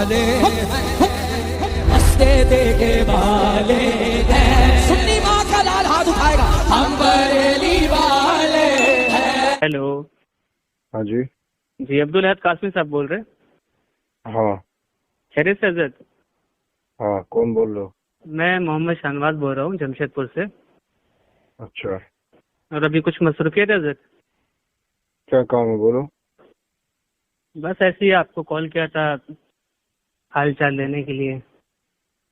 والے رستے دیکھے والے سنی ماں کا لال ہاتھ اٹھائے گا ہم بریلی والے. ہیلو. ہاں جی. جی عبدالحد قاسمی صاحب بول رہے ہیں؟ ہاں. خیریت سے حضرت؟ ہاں کون بول رہے ہو؟ میں محمد شہنواز بول رہا ہوں جمشید پور سے. اچھا. اور ابھی کچھ مصروفیت ہے حضرت؟ کیا کام ہے بولو. بس ایسے ہی آپ کو کال کیا تھا حال چال لینے کے لیے.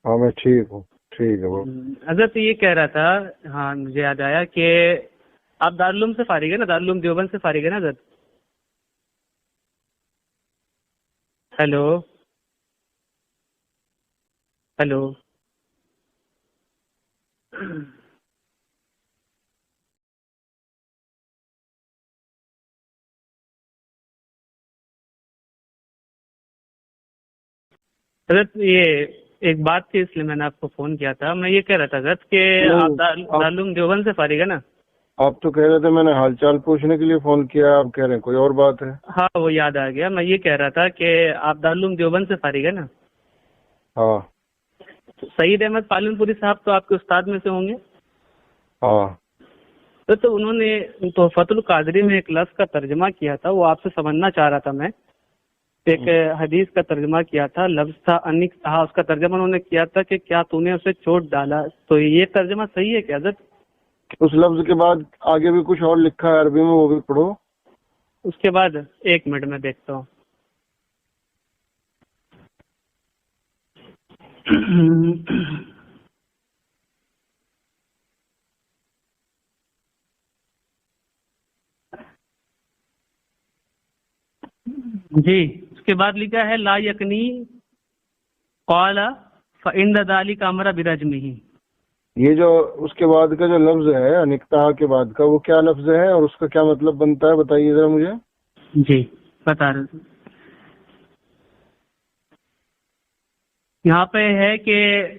ہاں میں ٹھیک ہوں. ٹھیک ہے وہ حضرت یہ کہہ رہا تھا، ہاں مجھے یاد آیا کہ آپ دارالعلوم سے فارغ ہے نا، دارالعلوم دیوبند سے فارغ ہے نا حضرت؟ Hello hello. حضرت یہ ایک بات تھی، اس لیے میں نے آپ کو فون کیا تھا. میں یہ کہہ رہا تھا حضرت کہ آپ دارالعلوم دیوبند سے فارغ ہے نا؟ آپ تو کہہ رہے تھے میں نے حال چال پوچھنے کے لیے فون کیا، آپ کہہ رہے ہیں کوئی اور بات ہے. ہاں وہ یاد آ گیا. میں یہ کہہ رہا تھا کہ آپ دارالعلوم دیوبند سے فارغ ہے نا؟ ہاں. سعید احمد پالن پوری صاحب تو آپ کے استاد میں سے ہوں گے. ہاں. تو انہوں نے تحفۃ القادری میں ایک لفظ کا ترجمہ کیا تھا، وہ آپ سے سمجھنا چاہ رہا تھا میں. ایک حدیث کا ترجمہ کیا تھا، لفظ تھا انک تھا، اس کا ترجمہ انہوں نے کیا تھا کہ کیا تو نے اسے چوٹ ڈالا. تو یہ ترجمہ صحیح ہے کیا حضرت؟ اس لفظ کے بعد آگے بھی کچھ اور لکھا ہے عربی میں، وہ بھی پڑھو. اس کے بعد ایک منٹ میں دیکھتا ہوں. جی اس کے بعد لکھا ہے لا یکنی قال فإن ذلك امر برجمه. یہ جو اس کے بعد کا جو لفظ ہے انکتا کے بعد کا، وہ کیا لفظ ہے اور اس کا کیا مطلب بنتا ہے، بتائیے ذرا مجھے. جی بتا رہے ہیں. یہاں پہ ہے کہ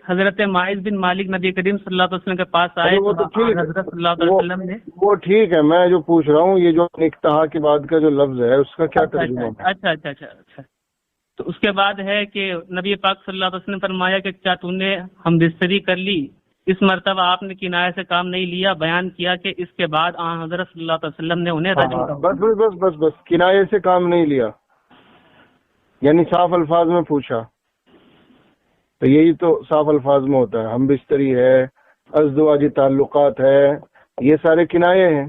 حضرت معاذ بن مالک نبی کریم صلی اللہ علیہ وسلم کے پاس آئے وہ تو ٹھیک ہے، حضرت صلی اللہ علیہ وسلم نے. وہ ٹھیک ہے، میں جو پوچھ رہا ہوں یہ جو انکتا کے بعد کا جو لفظ ہے اس کا کیا ترجمہ ہے؟ اچھا. تو اس کے بعد ہے کہ نبی پاک صلی اللہ علیہ وسلم نے فرمایا کہ کیا تو نے ہم بستری کر لی. اس مرتبہ آپ نے کنایہ سے کام نہیں لیا. بیان کیا کہ اس کے بعد آن حضرت صلی اللہ علیہ وسلم نے انہیں رجم کیا. بس بس بس بس بس کنایے سے کام نہیں لیا، یعنی صاف الفاظ میں پوچھا. تو یہی تو صاف الفاظ میں ہوتا ہے. ہم بستری ہے، ازدواجی تعلقات ہے، یہ سارے کنایے ہیں.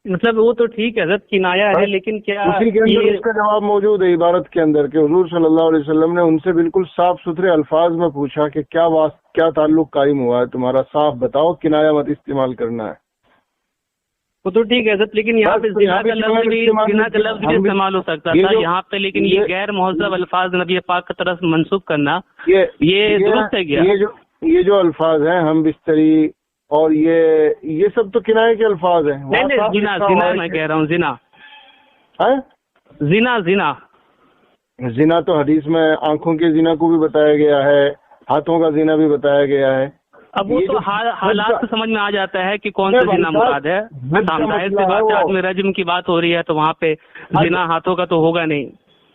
مطلب وہ تو ٹھیک ہے حضرت کنایا ہے، لیکن کیا اسی کے اندر اس کا جواب موجود ہے عبارت کے اندر کہ حضور صلی اللہ علیہ وسلم نے ان سے بالکل صاف ستھرے الفاظ میں پوچھا کہ کیا تعلق قائم ہوا ہے تمہارا، صاف بتاؤ، کنایا مت استعمال کرنا ہے. وہ تو ٹھیک ہے حضرت، لیکن یہاں پہ زنا کا لفظ بھی استعمال ہو سکتا تھا یہاں پہ، لیکن یہ غیر مہذب الفاظ نبی پاک کی طرف منسوخ کرنا یہ درست ہے کیا؟ یہ جو الفاظ ہیں ہم بستری اور یہ سب تو کنایے کے الفاظ ہیں. نہیں زنا میں کہہ رہا ہوں، زنا تو حدیث میں آنکھوں کے زنا کو بھی بتایا گیا ہے، ہاتھوں کا زنا بھی بتایا گیا ہے. اب وہ تو حالات سے سمجھ میں آ جاتا ہے کہ کون سا زنا مراد ہے. ظاہر سی بات ہے، آدمی رجم کی بات ہو رہی ہے تو وہاں پہ زنا ہاتھوں کا تو ہوگا نہیں.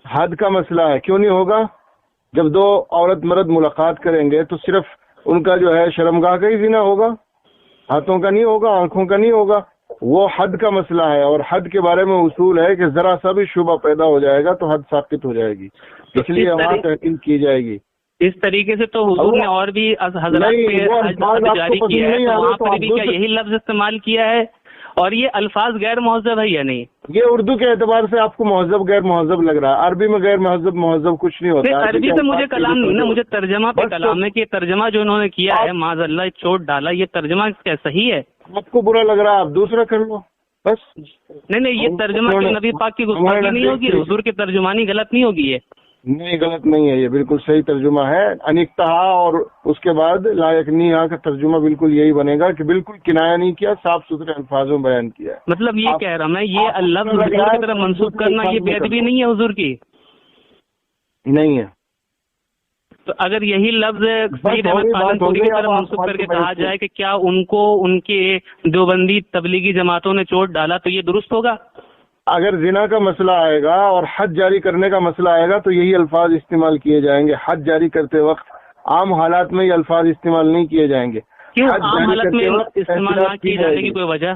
حد کا مسئلہ ہے، کیوں نہیں ہوگا؟ جب دو عورت مرد ملاقات کریں گے تو صرف ان کا جو ہے شرمگاہ کا ہی زنا ہوگا، ہاتھوں کا نہیں ہوگا، آنکھوں کا نہیں ہوگا. وہ حد کا مسئلہ ہے، اور حد کے بارے میں اصول ہے کہ ذرا سا بھی شبہ پیدا ہو جائے گا تو حد ثابت ہو جائے گی، اس لیے وہاں تحقیق کی جائے گی. اس طریقے سے تو حضور نے اور بھی حضرات پہ جاری کیا ہے، تو وہاں پر بھی کیا یہی لفظ استعمال کیا ہے؟ اور یہ الفاظ غیر مہذب ہے یا نہیں؟ یہ اردو کے اعتبار سے آپ کو مہذب غیر مہذب لگ رہا ہے، عربی میں غیر مہذب کچھ نہیں ہوتا. عربی سے مجھے کلام نہیں نا، مجھے ترجمہ پہ کلام ہے کہ ترجمہ جو انہوں نے کیا ہے معاذ اللہ چوٹ ڈالا، یہ ترجمہ کیا صحیح ہے؟ آپ کو برا لگ رہا ہے آپ دوسرا کر لو بس. نہیں یہ ترجمہ نبی پاک کی گستاخی نہیں ہوگی، حضور کی ترجمانی غلط نہیں ہوگی؟ یہ نہیں غلط نہیں ہے، یہ بالکل صحیح ترجمہ ہے. انکتہا اور اس کے بعد لا یکنیہا کا ترجمہ بالکل یہی بنے گا کہ بالکل کنایا نہیں کیا، صاف ستھرے الفاظوں میں بیان کیا ہے. مطلب یہ کہہ رہا میں، یہ اللہ حضور کی طرف منسوخ کرنا یہ بے ادبی نہیں ہے حضور کی؟ نہیں ہے. تو اگر یہی لفظ سعید احمد پالن پوری کی طرف منسوخ کر کے کہا جائے کہ کیا ان کو ان کے دیوبندی تبلیغی جماعتوں نے چوٹ ڈالا تو یہ درست ہوگا؟ اگر زنا کا مسئلہ آئے گا اور حد جاری کرنے کا مسئلہ آئے گا تو یہی الفاظ استعمال کیے جائیں گے. حد جاری کرتے وقت عام حالات میں یہ الفاظ استعمال نہیں کیے جائیں گے. کیوں عام حالت میں استعمال نہ کی جانے کی کوئی وجہ؟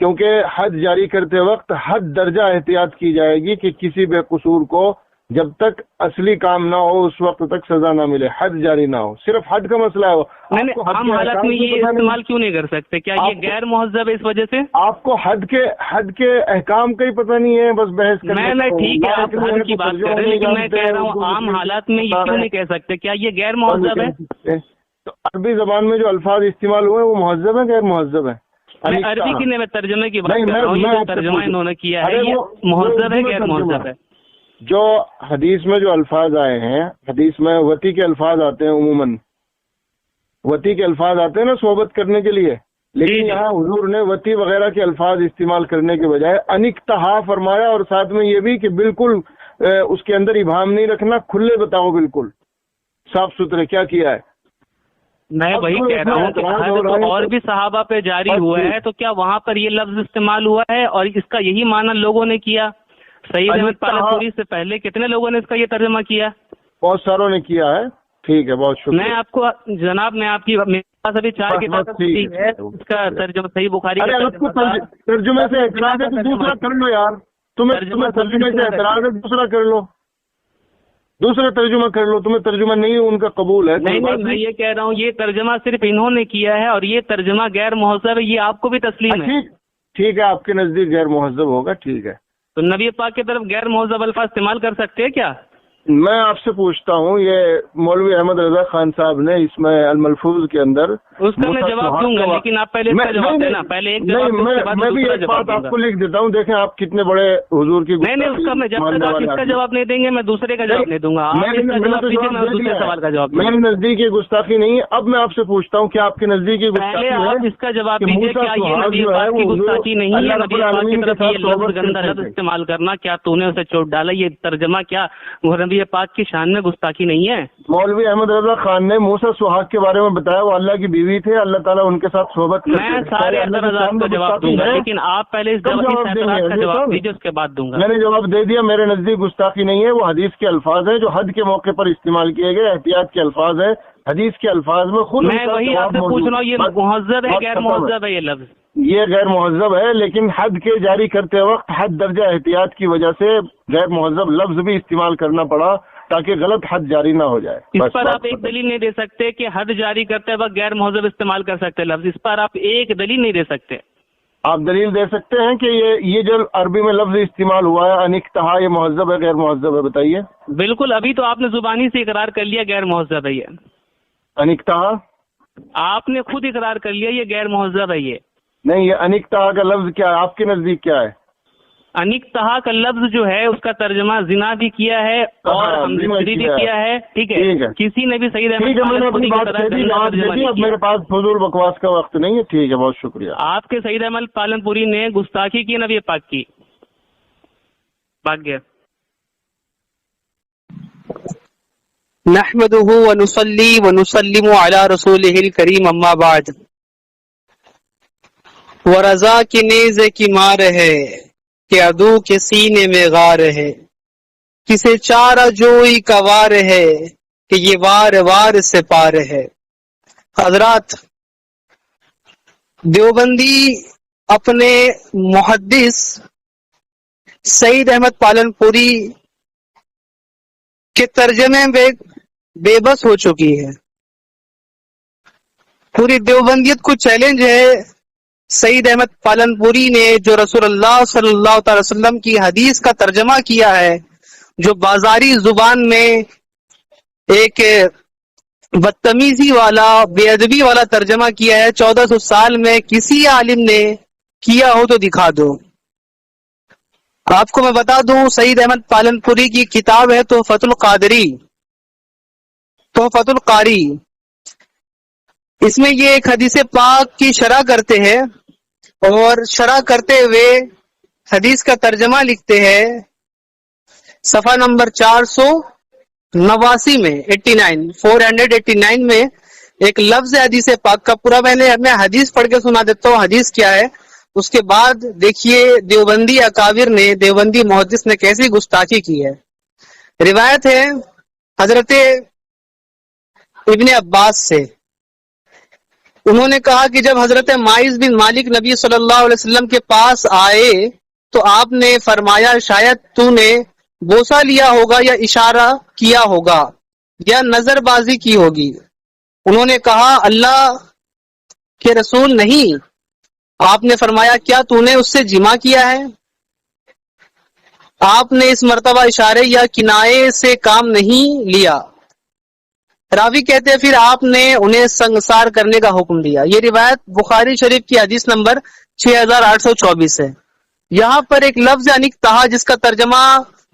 کیونکہ حد جاری کرتے وقت حد درجہ احتیاط کی جائے گی کہ کسی بے قصور کو جب تک اصلی کام نہ ہو اس وقت تک سزا نہ ملے، حد جاری نہ ہو. صرف حد کا مسئلہ ہے. عام حالت میں یہ استعمال کیوں نہیں کر سکتے؟ کیا یہ غیر مہذب ہے اس وجہ سے؟ آپ کو حد کے احکام کا ہی پتہ نہیں ہے، بس بحث میں ٹھیک ہے آپ حد کی بات کر رہے ہیں، لیکن میں کہہ رہا ہوں عام حالات میں یہ کیوں نہیں کہہ سکتے؟ کیا یہ غیر مہذب ہے؟ تو عربی زبان میں جو الفاظ استعمال ہوئے وہ مہذب ہے غیر مہذب ہے؟ میں عربی کی نہیں، ترجمے کی بات کر رہا ہوں. یہ ترجمہ انہوں نے کیا ہے، یہ مہذب ہے غیر مہذب ہے؟ جو حدیث میں جو الفاظ آئے ہیں، حدیث میں وتی کے الفاظ آتے ہیں، عموماً وتی کے الفاظ آتے ہیں نا صحبت کرنے کے لیے، لیکن یہاں حضور نے وتی وغیرہ کے الفاظ استعمال کرنے کے بجائے انکتہا فرمایا، اور ساتھ میں یہ بھی کہ بالکل اس کے اندر ابہام نہیں رکھنا، کھلے بتاؤ، بالکل صاف ستھرے کیا کیا ہے. میں وہی کہہ رہا ہوں کہ حد تو اور بھی صحابہ پہ جاری ہوا ہے، تو کیا وہاں پر یہ لفظ استعمال ہوا ہے اور اس کا یہی معنی لوگوں نے کیا؟ سعید احمد پالن پوری سے پہلے کتنے لوگوں نے اس کا یہ ترجمہ کیا؟ بہت ساروں نے کیا ہے. ٹھیک ہے، بہت شکریہ. میں آپ کو جناب، میں آپ کی میرے پاس ابھی 4 کتاب ہے، اس کا ترجمہ صحیح بخاری کا ترجمے سے اعتراض ہے تو دوسرا کر لو یار. تمہیں ترجمے سے اعتراض ہے دوسرا کر لو، دوسرا ترجمہ کر لو. تمہیں ترجمہ نہیں ان کا قبول ہے؟ نہیں، میں یہ کہہ رہا ہوں یہ ترجمہ صرف انہوں نے کیا ہے اور یہ ترجمہ غیر مہذب ہے، یہ آپ کو بھی تسلیم ہے؟ ٹھیک ہے، آپ کے نزدیک غیر مہذب ہوگا، ٹھیک ہے. تو نبی پاک کی طرف غیر مہذب الفاظ استعمال کر سکتے ہیں کیا؟ میں آپ سے پوچھتا ہوں، یہ مولوی احمد رضا خان صاحب نے اس میں الملفوظ کے اندر اس کا میں جواب دوں گا، لیکن آپ پہلے اس کا جواب دینا. پہلے ایک جواب، میں بھی ایک بات آپ کو لکھ دیتا ہوں، دیکھیں آپ کتنے بڑے حضور کی. نہیں، اس کا میں جب تک آپ اس کا جواب نہیں دیں گے میں دوسرے کا جواب نہیں دوں گا. دوسرے سوال کا جواب میرے نزدیک یہ گستاخی نہیں ہے. اب میں آپ سے پوچھتا ہوں کہ آپ کے نزدیک پہلے آپ اس کا جواب دیجیے، کیا یہ نبی پاک کی گستاخی نہیں ہے؟ نبی پاک کی طرف یہ لفظ گندا لفظ استعمال کرنا، کیا تو نے اسے چوٹ ڈالا؟ یہ ترجمہ کیا وہ نبی پاک کی شان میں گستاخی نہیں ہے؟ مولوی احمد رضا خان نے موسیٰ سہاگ کے بارے میں بتایا، وہ اللہ کی بیوی تھے، اللہ تعالیٰ ان کے ساتھ صحبت کرتے. میں سارے اعتراضات کا جواب دوں گا، لیکن آپ پہلے اس اعتراض کا جواب دیجیے، اس کے بعد دوں گا. میں نے جواب دے دیا. میرے نزدیک گستاخی نہیں ہے، وہ حدیث کے الفاظ ہیں جو حد کے موقع پر استعمال کیے گئے، احتیاط کے الفاظ ہیں. حدیث کے الفاظ میں خود میں وہی آپ سے پوچھ رہا ہوں، یہ مہذب ہے غیر مہذب ہے؟ یہ لفظ یہ غیر مہذب ہے، لیکن حد کے جاری کرتے وقت حد درجہ احتیاط کی وجہ سے غیر مہذب لفظ بھی استعمال کرنا پڑا تاکہ غلط حد جاری نہ ہو جائے. اس پر آپ ایک دلیل نہیں دے سکتے کہ حد جاری کرتے وقت غیر مہذب استعمال کر سکتے لفظ؟ اس پر آپ ایک دلیل نہیں دے سکتے؟ آپ دلیل دے سکتے ہیں کہ یہ جو عربی میں لفظ استعمال ہوا ہے انکتہا، یہ مہذب ہے غیر مہذب ہے؟ بتائیے. بالکل، ابھی تو آپ نے زبانی سے اقرار کر لیا غیر مہذب ہے. یہ انکتہا آپ نے خود اقرار کر لیا یہ غیر مہذب ہے. یہ نہیں، یہ انکتہا کا لفظ کیا ہے آپ کے نزدیک؟ کیا ہے انکتہا کا لفظ؟ جو ہے اس کا ترجمہ زنا بھی کیا ہے اور ہمدردی بھی کیا ہے. ٹھیک ہے، کسی نے بھی صحیح اب میرے پاس فضول بکواس کا وقت نہیں ہے. ٹھیک ہے، بہت شکریہ. آپ کے سعید احمد پالن پوری نے گستاخی کی نبی پاک کی. بھاگ گیا. نحمده ونصلي ونسلم على رسوله الكريم اما بعد. ورضا کی نیزے کی مار ہے کہ عدو کے سینے میں غار ہے، کسے چارہ جوئی کا وار ہے کہ یہ وار وار سے پار ہے. حضرات، دیوبندی اپنے محدث سعید احمد پالن پوری کے ترجمے میں بے بس ہو چکی ہے. پوری دیوبندیت کو چیلنج ہے. سعید احمد پالن پوری نے جو رسول اللہ صلی اللہ تعالی وسلم کی حدیث کا ترجمہ کیا ہے، جو بازاری زبان میں ایک بدتمیزی والا، بے ادبی والا ترجمہ کیا ہے، 1400 سال میں کسی عالم نے کیا ہو تو دکھا دو. آپ کو میں بتا دوں، سعید احمد پالن پوری کی کتاب ہے تحفۃ القادری، تحفۃ القاری. اس میں یہ ایک حدیث پاک کی شرح کرتے ہیں اور شرح کرتے ہوئے حدیث کا ترجمہ لکھتے ہیں. صفحہ نمبر 489 میں 489 میں ایک لفظ حدیث پاک کا پورا میں حدیث پڑھ کے سنا دیتا ہوں. حدیث کیا ہے؟ اس کے بعد دیکھیے دیوبندی اکابر نے، دیوبندی محدث نے کیسی گستاخی کی ہے۔ روایت ہے حضرت ابن عباس سے، انہوں نے کہا کہ جب حضرت ماعز بن مالک نبی صلی اللہ علیہ وسلم کے پاس آئے تو آپ نے فرمایا شاید تو نے بوسہ لیا ہوگا یا اشارہ کیا ہوگا یا نظر بازی کی ہوگی۔ انہوں نے کہا اللہ کے رسول نہیں۔ آپ نے فرمایا کیا تو نے اس سے جمع کیا ہے؟ آپ نے اس مرتبہ اشارے یا کنائے سے کام نہیں لیا۔ راوی کہتے ہیں پھر آپ نے انہیں سنگسار کرنے کا حکم دیا۔ یہ روایت بخاری شریف کی حدیث نمبر 6824 ہے۔ یہاں پر ایک لفظ انکتہا جس کا ترجمہ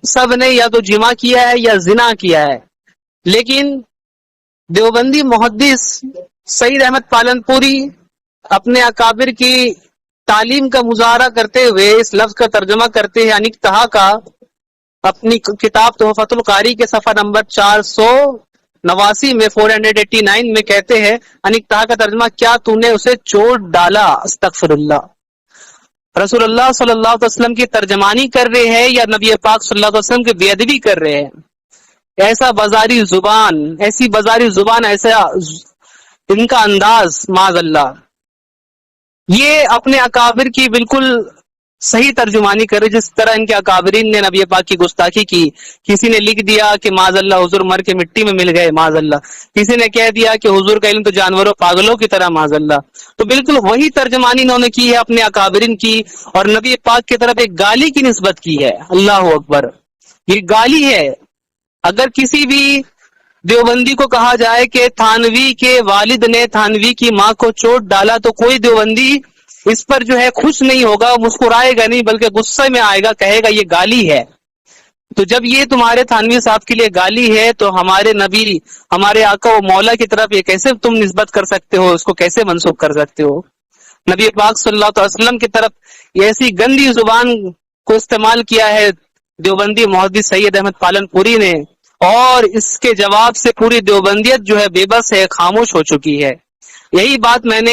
سب نے یا تو جمع کیا ہے یا زنا کیا ہے، لیکن دیوبندی محدث سعید احمد پالنپوری اپنے اکابر کی تعلیم کا مظاہرہ کرتے ہوئے اس لفظ کا ترجمہ کرتے ہیں انکتہا کا، اپنی کتاب تحفۃ القاری کے صفحہ نمبر 489 میں 489 میں کہتے ہیں انکتہا کا ترجمہ کیا تو نے اسے چوٹ ڈالا؟ استغفر اللہ۔ رسول اللہ صلی اللہ علیہ وسلم کی ترجمانی کر رہے ہیں یا نبی پاک صلی اللہ علیہ وسلم کی بے ادبی کر رہے ہیں؟ ایسا بازاری زبان، ایسی بازاری زبان، ایسا ان کا انداز، معاذ اللہ۔ یہ اپنے اکابر کی بالکل صحیح ترجمانی کرے جس طرح ان کے اکابرین نے نبی پاک کی گستاخی کی۔ کسی نے لکھ دیا کہ معاذ اللہ حضور مر کے مٹی میں مل گئے، معاذ اللہ۔ کسی نے کہہ دیا کہ حضور کا علم تو جانوروں پاگلوں کی طرح، معاذ اللہ۔ تو بالکل وہی ترجمانی انہوں نے کی ہے اپنے اکابرین کی، اور نبی پاک کی طرف ایک گالی کی نسبت کی ہے۔ اللہ اکبر، یہ گالی ہے۔ اگر کسی بھی دیوبندی کو کہا جائے کہ تھانوی کے والد نے تھانوی کی ماں کو چوٹ ڈالا تو کوئی دیوبندی اس پر جو ہے خوش نہیں ہوگا، مسکرائے گا نہیں، بلکہ غصے میں آئے گا، کہے گا یہ گالی ہے۔ تو جب یہ تمہارے تھانوی صاحب کے لیے گالی ہے تو ہمارے نبی، ہمارے آقا و مولا کی طرف یہ کیسے تم نسبت کر سکتے ہو، اس کو کیسے منسوب کر سکتے ہو؟ نبی پاک صلی اللہ علیہ وسلم کی طرف یہ ایسی گندی زبان کو استعمال کیا ہے دیوبندی محدث سید احمد پالنپوری نے، اور اس کے جواب سے پوری دیوبندیت جو ہے بے بس ہے، خاموش ہو چکی ہے۔ یہی بات میں نے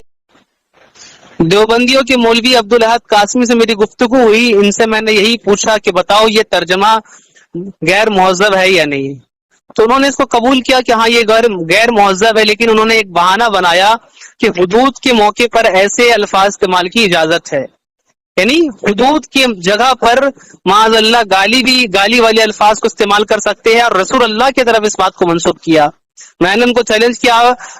دیوبندیوں کے مولوی عبدالاحد قاسمی سے میری گفتگو ہوئی، ان سے میں نے یہی پوچھا کہ بتاؤ یہ ترجمہ غیر مہذب ہے یا نہیں؟ تو انہوں نے اس کو قبول کیا کہ ہاں یہ غیر مہذب ہے، لیکن انہوں نے ایک بہانہ بنایا کہ حدود کے موقع پر ایسے الفاظ استعمال کی اجازت ہے، یعنی حدود کی جگہ پر معاذ اللہ گالی والے الفاظ کو استعمال کر سکتے ہیں، اور رسول اللہ کی طرف اس بات کو منسوب کیا۔ میں نے ان کو چیلنج کیا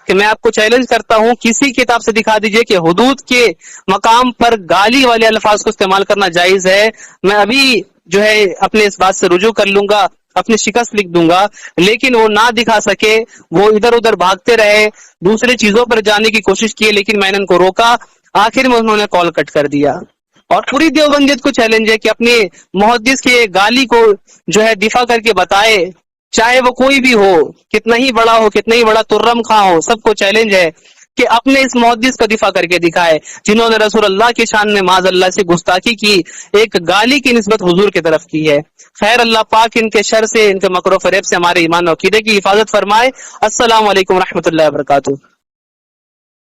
کہ میں آپ کو چیلنج کرتا ہوں، کسی کتاب سے دکھا دیجئے کہ حدود کے مقام پر گالی والے الفاظ کو استعمال کرنا جائز ہے۔ میں ابھی جو ہے اپنے اس بات سے رجوع کر لوں گا، اپنی شکست لکھ دوں گا، لیکن وہ نہ دکھا سکے، وہ ادھر ادھر بھاگتے رہے، دوسری چیزوں پر جانے کی کوشش کی، لیکن میں نے ان کو روکا، آخر میں انہوں نے کال کٹ کر دیا۔ اور پوری دیوبندیت کو چیلنج ہے کہ اپنے محدث کے گالی کو جو ہے دفاع کر کے بتائے، چاہے وہ کوئی بھی ہو، کتنا ہی بڑا ہو، کتنا ہی بڑا ترم خاں ہو، سب کو چیلنج ہے کہ اپنے اس محدث کا دفاع کر کے دکھائے جنہوں نے رسول اللہ کی شان میں معاذ اللہ سے گستاخی کی، ایک گالی کی نسبت حضور کی طرف کی ہے۔ خیر اللہ پاک ان کے شر سے، ان کے مکر و فریب سے ہمارے ایمان و عقیدے کی حفاظت فرمائے۔ السلام علیکم ورحمۃ اللہ وبرکاتہ۔